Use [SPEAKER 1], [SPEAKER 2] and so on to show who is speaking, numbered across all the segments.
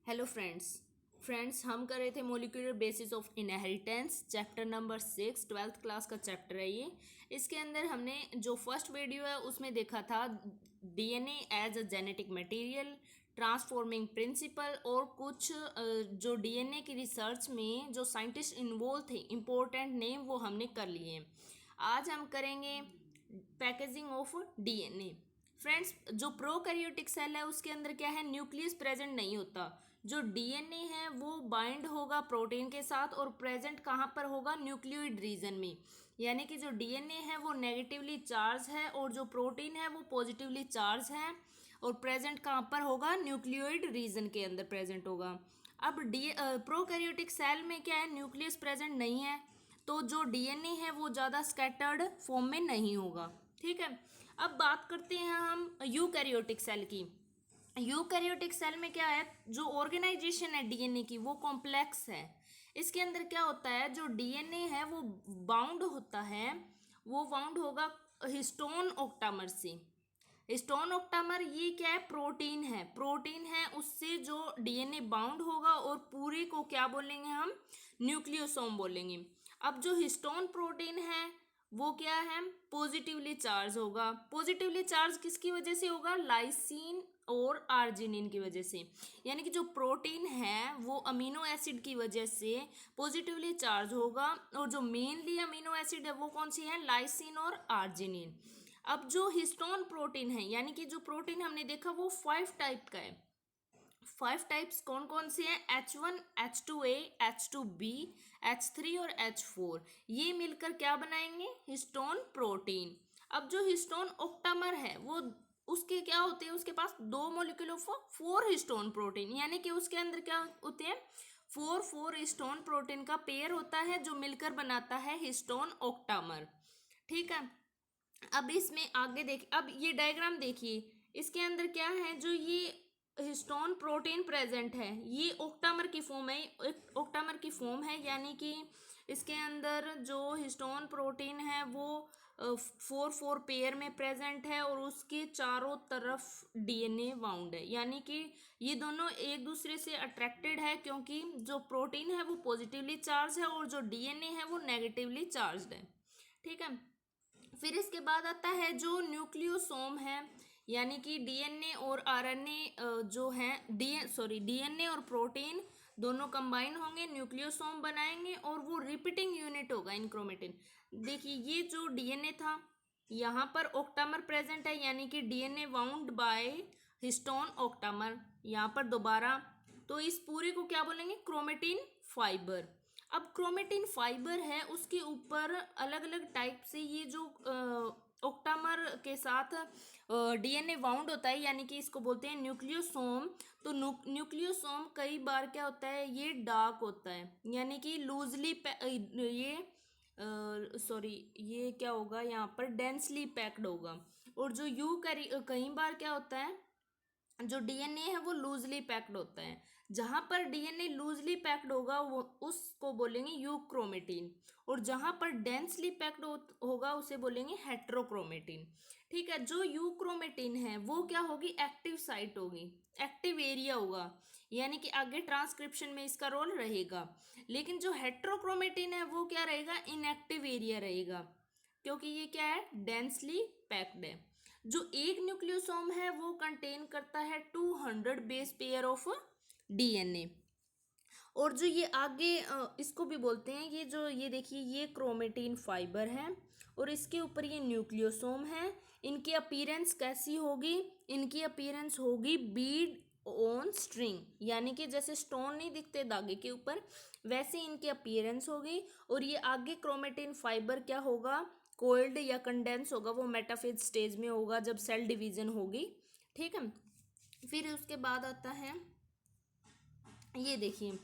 [SPEAKER 1] Hello friends हम कर रहे थे molecular basis of inheritance chapter number 6 twelfth class का चैप्टर है ये। इसके अंदर हमने जो फर्स्ट वीडियो है उसमें देखा था DNA as a genetic material, transforming principle और कुछ जो डीएनए की रिसर्च में जो साइंटिस्ट इन्वॉल्व थे इम्पोर्टेंट नेम वो हमने कर लिए हैं। आज हम करेंगे पैकेजिंग ऑफ डीएनए। फ्रेंड्स, जो प्रोकैरियोटिक सेल है उसके अंदर क्या है, न्यूक्लियस प्रेजेंट नहीं होता। जो डीएनए है वो बाइंड होगा प्रोटीन के साथ और प्रेजेंट कहाँ पर होगा, न्यूक्लियोइड रीजन में। यानी कि जो डीएनए है वो नेगेटिवली चार्ज है और जो प्रोटीन है वो पॉजिटिवली चार्ज है और प्रेजेंट कहाँ पर होगा, न्यूक्लियोइड रीजन के अंदर प्रेजेंट होगा। अब प्रोकैरियोटिक सेल में क्या है, न्यूक्लियस प्रेजेंट नहीं है तो जो डीएनए है वो ज़्यादा स्कैटर्ड फॉर्म में नहीं होगा। ठीक है, अब बात करते हैं हम यूकैरियोटिक सेल की। यूकैरियोटिक सेल में क्या है, जो ऑर्गेनाइजेशन है डीएनए की वो कॉम्प्लेक्स है। इसके अंदर क्या होता है, जो डीएनए है वो बाउंड होता है, वो बाउंड होगा हिस्टोन ऑक्टामर से। हिस्टोन ऑक्टामर ये क्या है, प्रोटीन है उससे जो डीएनए बाउंड होगा और पूरे को क्या बोलेंगे हम, न्यूक्लियोसोम बोलेंगे। अब जो हिस्टोन प्रोटीन है वो क्या है, पॉजिटिवली चार्ज होगा। पॉजिटिवली चार्ज किसकी वजह से होगा, लाइसिन और आर्जिनिन की वजह से। यानी कि जो प्रोटीन है वो अमीनो एसिड की वजह से पॉजिटिवली चार्ज होगा और जो मेनली अमीनो एसिड है वो कौन सी है, लाइसिन और आर्जिनिन। अब जो हिस्टोन प्रोटीन है, यानी कि जो प्रोटीन हमने देखा वो 5 टाइप का है। 5 टाइप्स कौन कौन से हैं, H1, H2A, H2B, H3 और H4। ये मिलकर क्या बनाएंगे, हिस्टोन प्रोटीन। अब जो हिस्टोन ऑक्टामर है वो उसके क्या होते हैं, उसके पास 2 मॉलिक्यूल ऑफ 4 हिस्टोन प्रोटीन, यानी कि उसके अंदर क्या होते हैं, 4 हिस्टोन प्रोटीन का पेयर होता है जो मिलकर बनाता है हिस्टोन ऑक्टामर। ठीक है, अब इसमें आगे देख, अब ये डायग्राम देखिए, इसके अंदर क्या है, जो ये हिस्टोन प्रोटीन प्रेजेंट है ये ऑक्टामर की फॉर्म है, ऑक्टामर की फॉर्म है। यानी कि इसके अंदर जो हिस्टोन प्रोटीन है वो 4 पेयर में प्रेजेंट है और उसके चारों तरफ डीएनए बाउंड है। यानी कि ये दोनों एक दूसरे से अट्रैक्टेड है क्योंकि जो प्रोटीन है वो पॉजिटिवली चार्ज है और जो डीएनए है वो नेगेटिवली चार्ज है। ठीक है, फिर इसके बाद आता है जो न्यूक्लियोसोम है, यानी कि डीएनए और आरएनए जो है डीएनए और प्रोटीन दोनों कंबाइन होंगे, न्यूक्लियोसोम बनाएंगे और वो रिपीटिंग यूनिट होगा इन क्रोमेटिन। देखिए ये जो डीएनए था यहाँ पर ऑक्टामर प्रेजेंट है, यानी कि DNA bound by histone octamer, यहाँ पर दोबारा, तो इस पूरे को क्या बोलेंगे, क्रोमेटिन फाइबर। अब क्रोमेटिन फाइबर है उसके ऊपर अलग अलग टाइप से ये जो ऑक्टामर के साथ डीएनए बाउंड होता है, यानी कि इसको बोलते हैं न्यूक्लियोसोम। तो न्यूक्लियोसोम कई बार क्या होता है, ये डार्क होता है, यानी कि लूजली ये सॉरी ये क्या होगा, यहाँ पर डेंसली पैक्ड होगा। और जो कई बार क्या होता है, जो डीएनए है वो लूजली पैक्ड होता है। जहां पर डीएनए लूजली पैक्ड होगा वो उसको बोलेंगे यूक्रोमेटिन, और जहां पर डेंसली पैक्ड होगा उसे बोलेंगे हेट्रोक्रोमेटिन। ठीक है, जो यूक्रोमेटिन है वो क्या होगी, एक्टिव साइट होगी, एक्टिव एरिया होगा, यानी कि आगे ट्रांसक्रिप्शन में इसका रोल रहेगा। लेकिन जो हेट्रोक्रोमेटिन है वो क्या रहेगा, इनएक्टिव एरिया रहेगा, क्योंकि ये क्या है, डेंसली पैक्ड है। जो एक न्यूक्लियोसोम है वो कंटेन करता है 200 बेस पेयर ऑफ डीएनए। और जो ये आगे इसको भी बोलते हैं, ये जो ये देखिए ये क्रोमेटिन फाइबर है और इसके ऊपर ये न्यूक्लियोसोम है। इनकी अपीयरेंस कैसी होगी, इनकी अपीयरेंस होगी बीड ऑन स्ट्रिंग, यानी कि जैसे स्टोन नहीं दिखते धागे के ऊपर, वैसे इनकी अपीयरेंस होगी। और ये आगे क्रोमेटिन फाइबर क्या होगा, कोल्ड या कंडेंस होगा, वो मेटाफेज स्टेज में होगा जब सेल डिवीजन होगी। ठीक है, फिर उसके बाद आता है, ये देखिए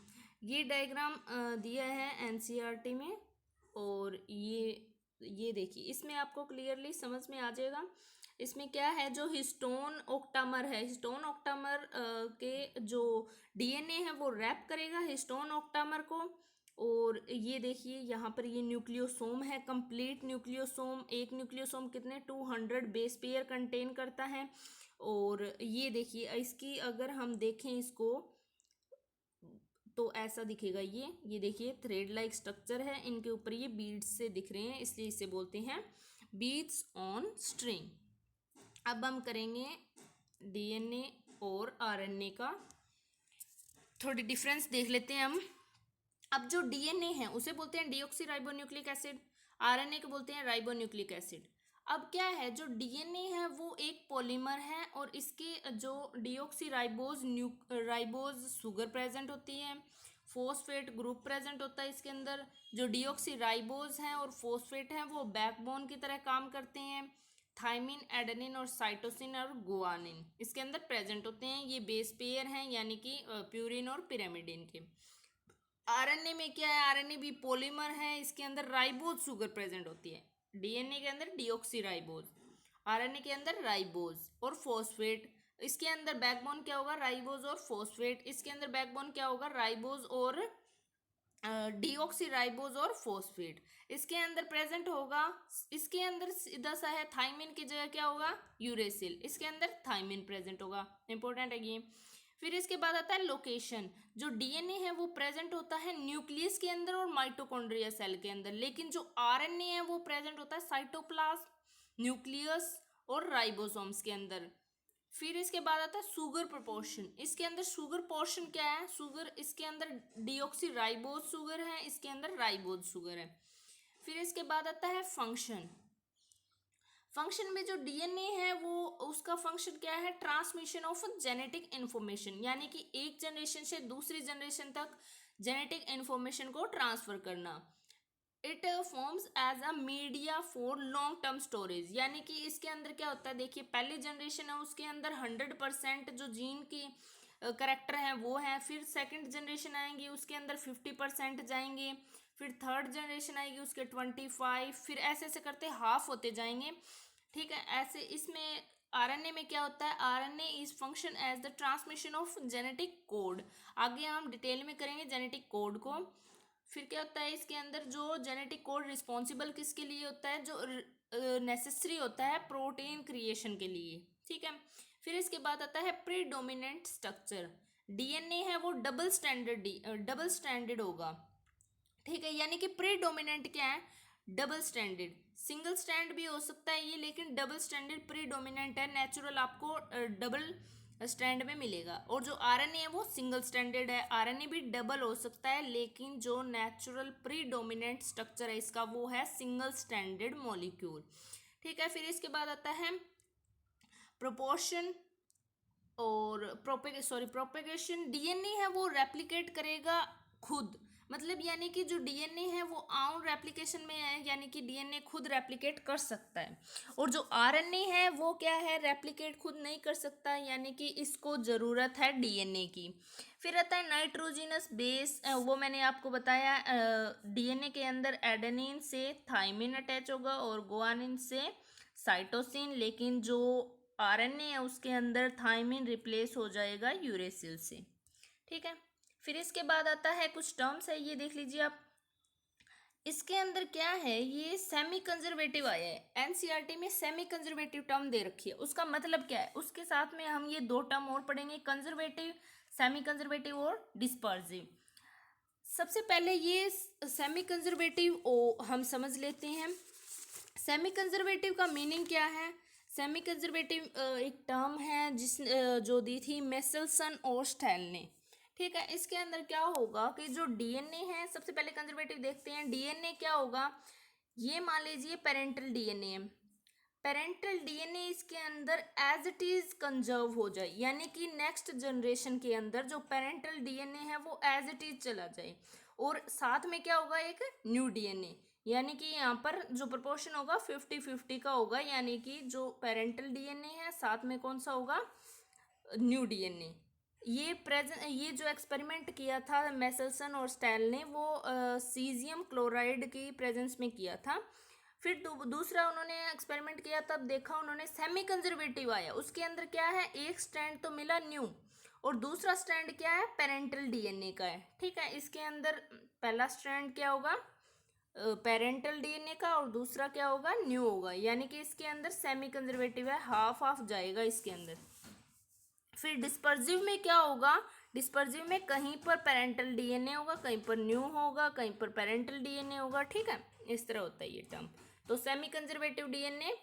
[SPEAKER 1] ये डायग्राम दिया है एनसीईआरटी में, और ये देखिए इसमें आपको क्लियरली समझ में आ जाएगा। इसमें क्या है, जो हिस्टोन ऑक्टामर है, हिस्टोन ऑक्टामर के जो डीएनए है वो रैप करेगा हिस्टोन ऑक्टामर को। और ये देखिए यहाँ पर ये न्यूक्लियोसोम है, कंप्लीट न्यूक्लियोसोम। एक न्यूक्लियोसोम कितने 200 बेस पेयर कंटेन करता है। और ये देखिए इसकी अगर हम देखें इसको तो ऐसा दिखेगा। ये देखिए थ्रेड लाइक स्ट्रक्चर है, इनके ऊपर ये बीड्स से दिख रहे हैं, इसलिए इसे बोलते हैं बीड्स ऑन स्ट्रिंग। अब हम करेंगे डीएनए और आरएनए का थोड़ी डिफरेंस देख लेते हैं हम। अब जो डीएनए है उसे बोलते हैं डीऑक्सीराइबोन्यूक्लिक एसिड, आरएनए को बोलते हैं राइबोन्यूक्लिक एसिड। अब क्या है, जो डीएनए है वो एक पॉलीमर है और इसके जो राइबोज शुगर प्रेजेंट होती है, फोस्फेट ग्रुप प्रेजेंट होता है इसके अंदर। जो डीऑक्सीराइबोज है और फोस्फेट है वो बैकबोन की तरह काम करते हैं। थाइमिन, एडेनिन और साइटोसिन और गुआनिन इसके अंदर प्रेजेंट होते हैं। ये बेस पेयर हैं, यानी कि प्यूरिन और पिरामिडिन के। आरएनए में क्या है, आरएनए भी पॉलीमर है, इसके अंदर राइबोज शुगर प्रेजेंट होती है। डीएनए के अंदर डीऑक्सीराइबोज, आरएनए के अंदर राइबोज और फोस्फेट। इसके अंदर बैकबोन क्या होगा, राइबोज और फोस्फेट। इसके अंदर बैकबोन क्या होगा, राइबोज और डीऑक्सीराइबोज और फोस्फेट इसके अंदर प्रेजेंट होगा। इसके अंदर सीधा सा है, थाइमिन की जगह क्या होगा, यूरेसिल। इसके अंदर थाइमिन प्रेजेंट होगा, इंपॉर्टेंट है ये। फिर इसके बाद आता है लोकेशन। जो डीएनए है वो प्रेजेंट होता है न्यूक्लियस के अंदर और माइटोकॉन्ड्रिया सेल के अंदर, लेकिन जो आरएनए है वो प्रेजेंट होता है साइटोप्लाज्म, न्यूक्लियस और राइबोसोम्स के अंदर। फिर इसके बाद आता है शुगर प्रोपोर्शन। इसके अंदर शुगर पोर्शन क्या है, शुगर इसके अंदर डीऑक्सीराइबोज शुगर है, इसके अंदर राइबोज शुगर है। फिर इसके बाद आता है फंक्शन। फंक्शन में जो डीएनए है वो उसका फंक्शन क्या है, ट्रांसमिशन ऑफ जेनेटिक इन्फॉर्मेशन, यानी कि एक जनरेशन से दूसरी जनरेशन तक जेनेटिक इन्फॉर्मेशन को ट्रांसफर करना। It forms as a media for long term storage, यानी कि इसके अंदर क्या होता है, देखिए पहली जनरेशन है उसके अंदर 100% जो जीन की करेक्टर है वो है। फिर सेकंड जनरेशन आएंगी उसके अंदर 50% जाएंगे। फिर थर्ड जनरेशन आएगी उसके 25, फिर ऐसे ऐसे करते हाफ होते जाएंगे। ठीक है, ऐसे इसमें आरएनए में क्या होता है, RNA is function as the transmission of genetic code. आगे हम डिटेल में करेंगे जेनेटिक कोड को। फिर क्या होता है, इसके अंदर जो जेनेटिक कोड रिस्पॉन्सिबल किसके लिए होता है, जो नेसेसरी होता है प्रोटीन क्रिएशन के लिए। ठीक है, फिर इसके बाद आता है प्रीडोमिनेंट स्ट्रक्चर। डीएनए है वो डबल स्टैंडर्ड होगा। ठीक है, यानी कि प्रीडोमिनेंट क्या है, डबल स्टैंडर्ड। सिंगल स्टैंड भी हो सकता है ये, लेकिन डबल स्टैंडर्ड प्रीडोमिनेंट है। नेचुरल आपको डबल स्टैंड में मिलेगा। और जो आरएनए है वो सिंगल स्टैंडर्ड है। आरएनए भी डबल हो सकता है, लेकिन जो नेचुरल प्रीडोमिनेंट स्ट्रक्चर है इसका वो है सिंगल स्टैंडर्ड मॉलिक्यूल। ठीक है, फिर इसके बाद आता है प्रोपोर्शन और प्रोपेगेशन। डीएनए है वो रेप्लिकेट करेगा खुद, मतलब यानी कि जो डीएनए है वो आउन रेप्लिकेशन में है, यानी कि डीएनए खुद रेप्लिकेट कर सकता है। और जो आरएनए है वो क्या है, रेप्लिकेट खुद नहीं कर सकता, यानी कि इसको ज़रूरत है डीएनए की। फिर आता है नाइट्रोजिनस बेस, वो मैंने आपको बताया डीएनए के अंदर एडेनिन से थाइमिन अटैच होगा और गुआनिन से साइटोसिन, लेकिन जो आरएनए है उसके अंदर थाइमिन रिप्लेस हो जाएगा यूरेसिल से। ठीक है, फिर इसके बाद आता है कुछ टर्म्स है, ये देख लीजिए आप। इसके अंदर क्या है, ये सेमी कंजर्वेटिव आया है, एनसीईआरटी में सेमी कंजर्वेटिव टर्म दे रखी है। उसका मतलब क्या है, उसके साथ में हम ये दो टर्म और पढ़ेंगे, कंजर्वेटिव, सेमी कंजर्वेटिव और डिस्पर्सिव। सबसे पहले ये सेमी कंजर्वेटिव हम समझ लेते हैं। सेमी कंजर्वेटिव का मीनिंग क्या है, सेमी कंजर्वेटिव एक टर्म है जो दी थी मेसेल्सन और स्टेल ने। ठीक है, इसके अंदर क्या होगा कि जो डीएनए है, सबसे पहले कंजर्वेटिव देखते हैं। डीएनए क्या होगा, ये मान लीजिए पेरेंटल डीएनए है। पेरेंटल डीएनए इसके अंदर एज इट इज कंजर्व हो जाए, यानी कि नेक्स्ट जनरेशन के अंदर जो पेरेंटल डीएनए है वो एज इट इज चला जाए। और साथ में क्या होगा, एक न्यू डीएनए, यानी कि यहाँ पर जो प्रोपोर्शन होगा 50-50 का होगा, यानी कि जो पेरेंटल डीएनए है साथ में कौन सा होगा, न्यू डीएनए। ये जो एक्सपेरिमेंट किया था मेसेल्सन और स्टेल ने, वो सीजियम क्लोराइड की प्रेजेंस में किया था। फिर दूसरा उन्होंने एक्सपेरिमेंट किया, तब देखा उन्होंने सेमी कंजर्वेटिव आया, उसके अंदर क्या है, एक स्ट्रैंड तो मिला न्यू और दूसरा स्ट्रैंड क्या है, पेरेंटल डीएनए का है। ठीक है, इसके अंदर पहला स्ट्रैंड क्या होगा, पेरेंटल डीएनए का, और दूसरा क्या होगा, न्यू होगा, यानी कि इसके अंदर सेमी कंजर्वेटिव है, हाफ हाफ जाएगा इसके अंदर। फिर डिस्पर्सिव में क्या होगा, डिस्पर्सिव में कहीं पर पेरेंटल डीएनए होगा, कहीं पर न्यू होगा, कहीं पर पेरेंटल डीएनए होगा, ठीक है, इस तरह होता है ये टर्म। तो सेमी कंजर्वेटिव डीएनए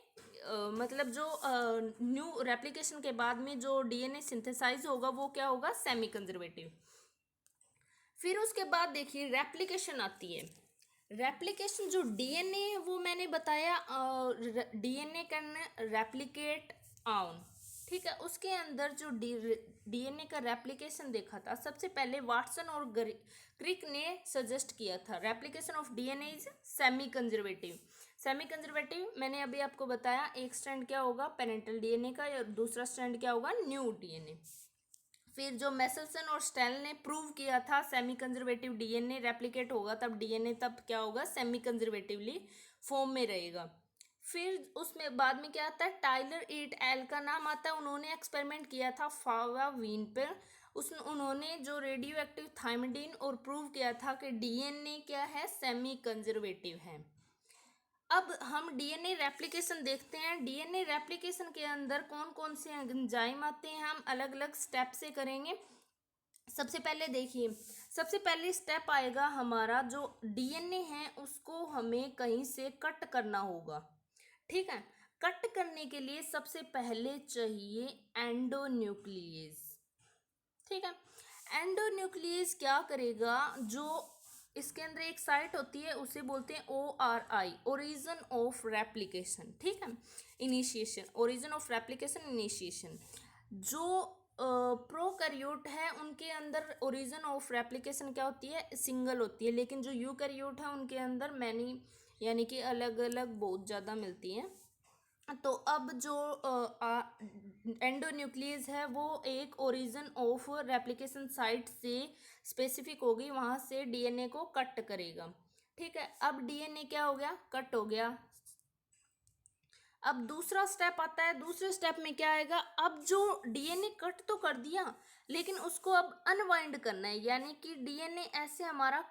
[SPEAKER 1] मतलब जो न्यू रेप्लिकेशन के बाद में जो डीएनए सिंथेसाइज होगा वो क्या होगा, सेमी कंजर्वेटिव। फिर उसके बाद देखिए रेप्लिकेशन आती है। रेप्लिकेशन जो डीएनए है वो मैंने बताया डीएनए कैन रेप्लिकेट ऑन, ठीक है। उसके अंदर जो डीएनए का रेप्लिकेशन देखा था, सबसे पहले वाटसन और क्रिक ने सजेस्ट किया था replication of DNA is semi conservative. Semi conservative मैंने अभी आपको बताया, एक स्ट्रैंड क्या होगा पेरेंटल डीएनए का, और दूसरा स्ट्रैंड क्या होगा न्यू डीएनए। फिर जो मेसलसन और स्टेल ने प्रूव किया था सेमी कंजर्वेटिव डीएनए रेप्लिकेट होगा, तब डीएनए तब क्या होगा सेमी कंजर्वेटिवली फॉर्म में रहेगा। फिर उसमें बाद में क्या आता है, टाइलर एट एल का नाम आता है, उन्होंने एक्सपेरिमेंट किया था फावावीन पर। उन्होंने जो रेडियो एक्टिव थायमिडीन और प्रूव किया था कि डीएनए क्या है, सेमी कंजर्वेटिव है। अब हम डीएनए रेप्लिकेशन देखते हैं। डीएनए रेप्लिकेशन के अंदर कौन कौन से एंजाइम आते हैं, हम अलग अलग स्टेप से करेंगे। सबसे पहले देखिए, सबसे पहले स्टेप आएगा हमारा, जो डीएनए है उसको हमें कहीं से कट करना होगा, ठीक है। कट करने के लिए सबसे पहले चाहिए एंडोन्यूक्लियस, ठीक है। एंडोन्यूक्लियस क्या करेगा, जो इसके अंदर एक साइट होती है उसे बोलते हैं ORI, ओरिजिन ऑफ रेप्लिकेशन, ठीक है, initiation, origin of replication initiation. जो प्रोकैरियोट है उनके अंदर ओरिजिन ऑफ रेप्लिकेशन क्या होती है, सिंगल होती है, लेकिन जो यूकैरियोट है उनके अंदर मैनी यानी कि अलग अलग बहुत ज़्यादा मिलती हैं। तो अब जो एंडोन्यूक्लियस है वो एक ओरिजिन ऑफ रेप्लिकेशन साइट से स्पेसिफिक होगी, वहां से डीएनए को कट करेगा, ठीक है। अब डीएनए क्या हो गया, कट हो गया। अब दूसरा स्टेप आता है, दूसरे स्टेप में क्या आएगा, अब जो डीएनए कट तो कर दिया लेकिन उसको अब अनवाइंड करना है, यानी कि डीएनए ऐसे हमारा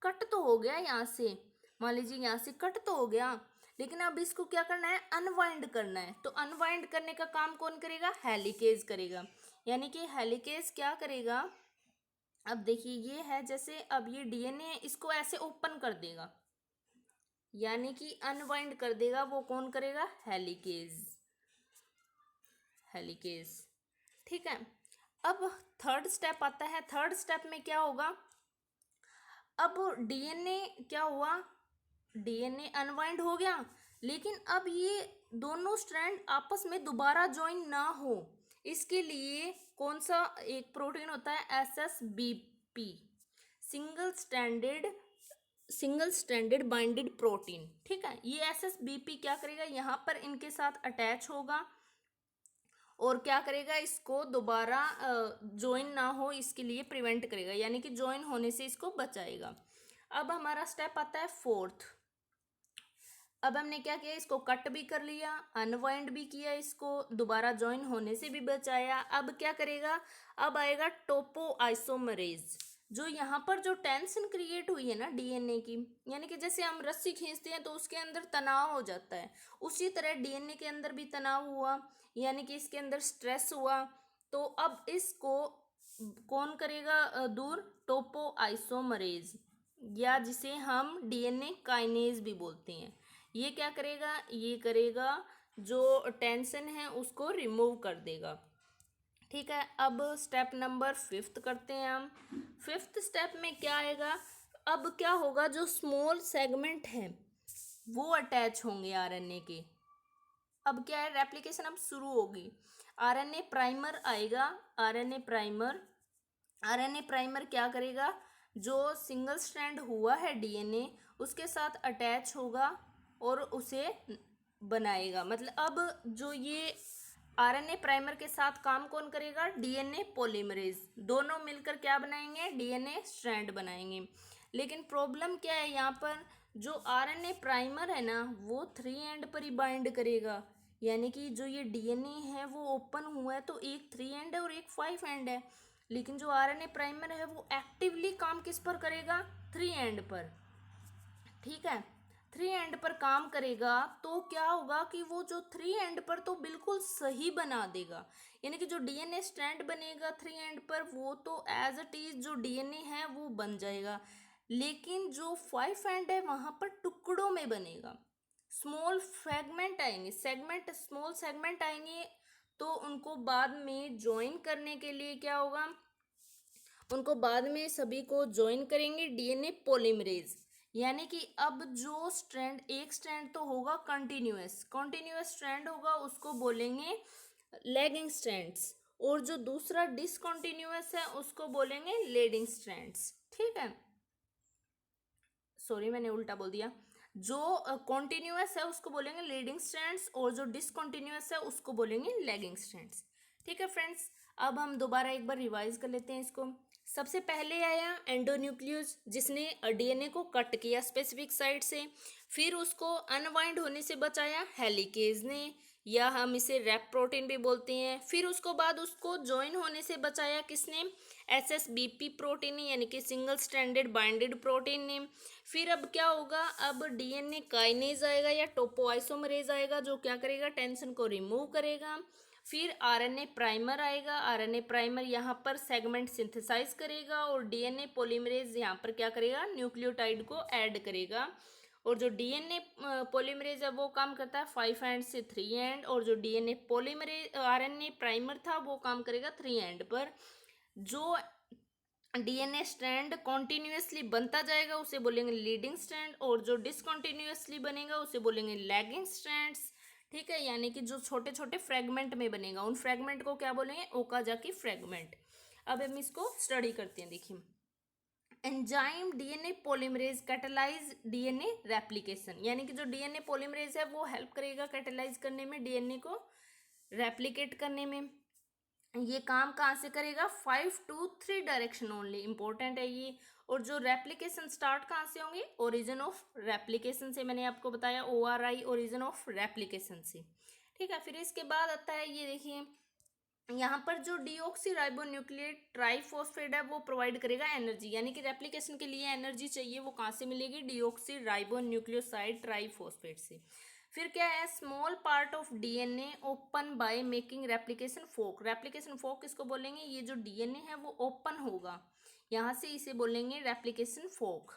[SPEAKER 1] कट तो हो गया, यहाँ से मान लीजिए यहाँ से कट तो हो गया, लेकिन अब इसको क्या करना है, अनवाइंड करना है। तो अनवाइंड करने का काम कौन करेगा, हेलिकेज करेगा, यानी कि हेलिकेज क्या करेगा, अब देखिए ये है जैसे अब ये डीएनए इसको ऐसे ओपन कर देगा, यानी कि अनवाइंड कर देगा, वो कौन करेगा, हेलिकेज, हेलिकेज, ठीक है। अब थर्ड स्टेप आता है, थर्ड स्टेप में क्या होगा, अब डीएनए क्या हुआ, डीएनए अनवाइंड हो गया, लेकिन अब ये दोनों स्ट्रैंड आपस में दोबारा ज्वाइन ना हो, इसके लिए कौन सा एक प्रोटीन होता है, SSBP, single standard binded protein, ठीक है। ये SSBP क्या करेगा, यहाँ पर इनके साथ अटैच होगा और क्या करेगा, इसको दोबारा ज्वाइन ना हो इसके लिए प्रिवेंट करेगा, यानी कि ज्वाइन होने से इसको बचाएगा। अब हमारा स्टेप आता है फोर्थ। अब हमने क्या किया, इसको कट भी कर लिया, अनवाइंड भी किया, इसको दोबारा ज्वाइन होने से भी बचाया। अब क्या करेगा, अब आएगा टोपो आइसोमरेज। जो यहाँ पर जो टेंशन क्रिएट हुई है ना डीएनए की, यानी कि जैसे हम रस्सी खींचते हैं तो उसके अंदर तनाव हो जाता है, उसी तरह डीएनए के अंदर भी तनाव हुआ, यानी कि इसके अंदर स्ट्रेस हुआ। तो अब इसको कौन करेगा दूर, टोपो आइसोमरेज, या जिसे हम डीएनए काइनेज भी बोलते हैं। ये क्या करेगा, ये करेगा जो टेंशन है उसको रिमूव कर देगा, ठीक है। अब स्टेप नंबर 5 करते हैं हम। 5th स्टेप में क्या आएगा, अब क्या होगा, जो स्मॉल सेगमेंट है वो अटैच होंगे आरएनए के। अब क्या है, रेप्लिकेशन अब शुरू होगी, आरएनए प्राइमर आएगा, आरएनए प्राइमर क्या करेगा, जो सिंगल स्ट्रैंड हुआ है डीएनए उसके साथ अटैच होगा और उसे बनाएगा। मतलब अब जो ये आरएनए प्राइमर के साथ काम कौन करेगा, डीएनए पॉलीमरेज, दोनों मिलकर क्या बनाएंगे, डीएनए स्ट्रैंड बनाएंगे। लेकिन प्रॉब्लम क्या है, यहाँ पर जो आरएनए प्राइमर है ना वो 3 एंड पर ही बाइंड करेगा, यानी कि जो ये डीएनए है वो ओपन हुआ है तो एक 3 एंड है और एक 5 एंड है, लेकिन जो आरएनए प्राइमर है वो एक्टिवली काम किस पर करेगा, 3 एंड पर, ठीक है। थ्री एंड पर काम करेगा तो क्या होगा कि वो जो थ्री एंड पर तो बिल्कुल सही बना देगा, यानी कि जो डीएनए स्ट्रैंड बनेगा थ्री एंड पर वो तो एज इट इज जो डीएनए है वो बन जाएगा, लेकिन जो फाइव एंड है वहां पर टुकड़ों में बनेगा, स्मॉल फ्रेगमेंट आएंगे, सेगमेंट स्मॉल सेगमेंट आएंगे, तो उनको बाद में ज्वाइन करने के लिए क्या होगा, उनको बाद में सभी को ज्वाइन करेंगे डीएनए पॉलीमरेज, यानी कि अब जो स्ट्रैंड एक स्ट्रैंड तो होगा कंटिन्यूअस कंटिन्यूअस स्ट्रैंड होगा उसको बोलेंगे लैगिंग स्ट्रैंड्स, और जो दूसरा डिसकंटिन्यूअस है उसको बोलेंगे लीडिंग स्ट्रैंड्स। ठीक है, सॉरी मैंने उल्टा बोल दिया, जो कॉन्टिन्यूअस है उसको बोलेंगे लीडिंग स्ट्रैंड्स और जो डिसकंटिन्यूअस है उसको बोलेंगे लैगिंग स्ट्रैंड्स। ठीक है फ्रेंड्स, अब हम दोबारा एक बार रिवाइज कर लेते हैं इसको। सबसे पहले आया एंडोन्यूक्लियस जिसने डीएनए को कट किया स्पेसिफिक साइट से, फिर उसको अनवाइंड होने से बचाया हेलिकेज ने, या हम इसे रैप प्रोटीन भी बोलते हैं, फिर उसको बाद उसको ज्वाइन होने से बचाया किसने, एसएसबीपी प्रोटीन ने, यानी कि सिंगल स्ट्रैंडेड बाइंडेड प्रोटीन ने। फिर अब क्या होगा, अब डीएनए काइनेज आएगा या टोपोआइसोमरेज आएगा जो क्या करेगा, टेंशन को रिमूव करेगा। फिर आरएनए प्राइमर आएगा, आरएनए प्राइमर यहाँ पर सेगमेंट सिंथेसाइज करेगा और डीएनए पॉलीमरेज यहाँ पर क्या करेगा, न्यूक्लियोटाइड को ऐड करेगा। और जो डीएनए पॉलीमरेज है वो काम करता है 5 एंड से 3 एंड, और जो डीएनए पॉलीमरेज आरएनए प्राइमर था वो काम करेगा 3 एंड पर। जो डीएनए स्ट्रैंड कॉन्टिन्यूसली बनता जाएगा उसे बोलेंगे लीडिंग स्ट्रैंड, और जो डिसकंटिन्यूसली बनेगा उसे बोलेंगे लैगिंग स्ट्रैंड्स। ठीक है, यानी कि जो छोटे छोटे फ्रेगमेंट में बनेगा उन फ्रेगमेंट को क्या बोलेंगे, ओकाजाकी फ्रेगमेंट। अब हम इसको स्टडी करते हैं, देखिए enzyme DNA polymerase catalyse DNA replication, यानी कि जो डीएनए पॉलीमरेज है वो हेल्प करेगा कैटेलाइज करने में, डीएनए को रेप्लिकेट करने में। ये काम कहाँ से करेगा, 5 to 3 डायरेक्शन ओनली, इंपॉर्टेंट है ये। और जो रेप्लिकेशन स्टार्ट कहाँ से होंगे, ओरिजिन ऑफ रेप्लिकेशन से, मैंने आपको बताया ORI ओरिजिन ऑफ रेप्लिकेशन से। ठीक है, फिर इसके बाद आता है ये देखिए यहाँ पर जो डीऑक्सी राइबोन्यूक्लिएट ट्राइफॉस्फेट है वो प्रोवाइड करेगा एनर्जी, यानी कि रेप्लिकेशन के लिए एनर्जी चाहिए, वो कहाँ से मिलेगी, डीऑक्सी राइबोन्यूक्लियोसाइड ट्राइफॉस्फेट से। फिर क्या है, small part of DNA open by making replication fork, replication fork किसको बोलेंगे, ये जो डीएनए है वो ओपन होगा यहाँ से, इसे बोलेंगे रेप्लिकेशन फोक।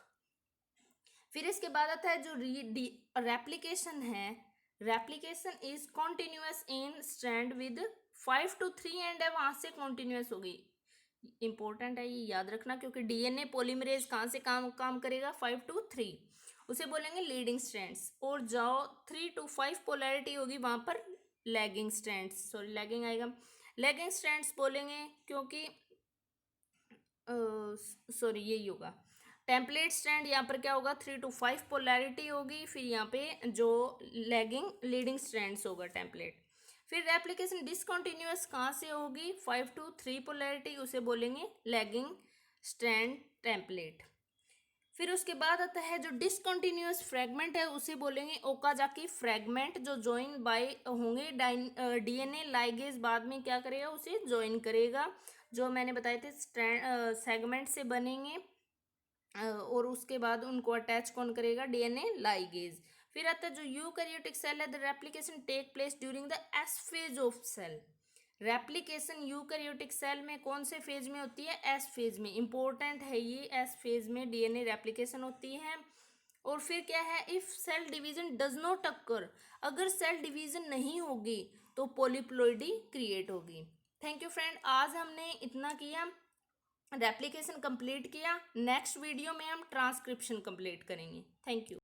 [SPEAKER 1] फिर इसके बाद आता है जो रेप्लिकेशन है, replication is continuous in strand with 5 to 3 and है वहां से कॉन्टिन्यूअस होगी, इंपॉर्टेंट है ये याद रखना, क्योंकि डीएनए पॉलीमरेज कहाँ से काम करेगा, 5 to 3, उसे बोलेंगे लीडिंग स्ट्रैंड्स। और जाओ 3 to 5 पोलैरिटी होगी वहां पर लैगिंग स्ट्रैंड्स, सॉरी लैगिंग आएगा, लैगिंग स्ट्रैंड्स बोलेंगे क्योंकि सॉरी यही होगा टेम्पलेट स्ट्रैंड, यहाँ पर क्या होगा 3 to 5 पोलैरिटी होगी, फिर यहाँ पे जो लैगिंग लीडिंग स्ट्रैंड्स होगा टेम्पलेट। फिर रेप्लिकेशन डिसकंटिन्यूअस कहाँ से होगी, 5 to 3 पोलैरिटी, उसे बोलेंगे लैगिंग स्ट्रैंड टेम्पलेट। फिर उसके बाद आता है जो डिसकंटिन्यूअस फ्रेगमेंट है उसे बोलेंगे ओकाजाकी फ्रेगमेंट, जो ज्वाइन बाय होंगे डीएनए लाइगेज बाद में क्या करेगा, उसे ज्वाइन करेगा, जो मैंने बताए थे सेगमेंट से बनेंगे, और उसके बाद उनको अटैच कौन करेगा, डीएनए लाइगेज। फिर आता है जो यूकैरियोटिक सेल है, the replication take place during the S phase of cell, replication eukaryotic cell में कौन से फेज में होती है, एस फेज में, इंपॉर्टेंट है ये, एस फेज में डीएनए रेप्लिकेशन होती है। और फिर क्या है, if cell division does not occur, अगर सेल डिवीजन नहीं होगी तो पॉलीप्लॉइडी क्रिएट होगी। थैंक यू फ्रेंड, आज हमने इतना किया, रेप्लिकेशन कंप्लीट किया, नेक्स्ट वीडियो में हम ट्रांसक्रिप्शन कंप्लीट करेंगे। Thank you.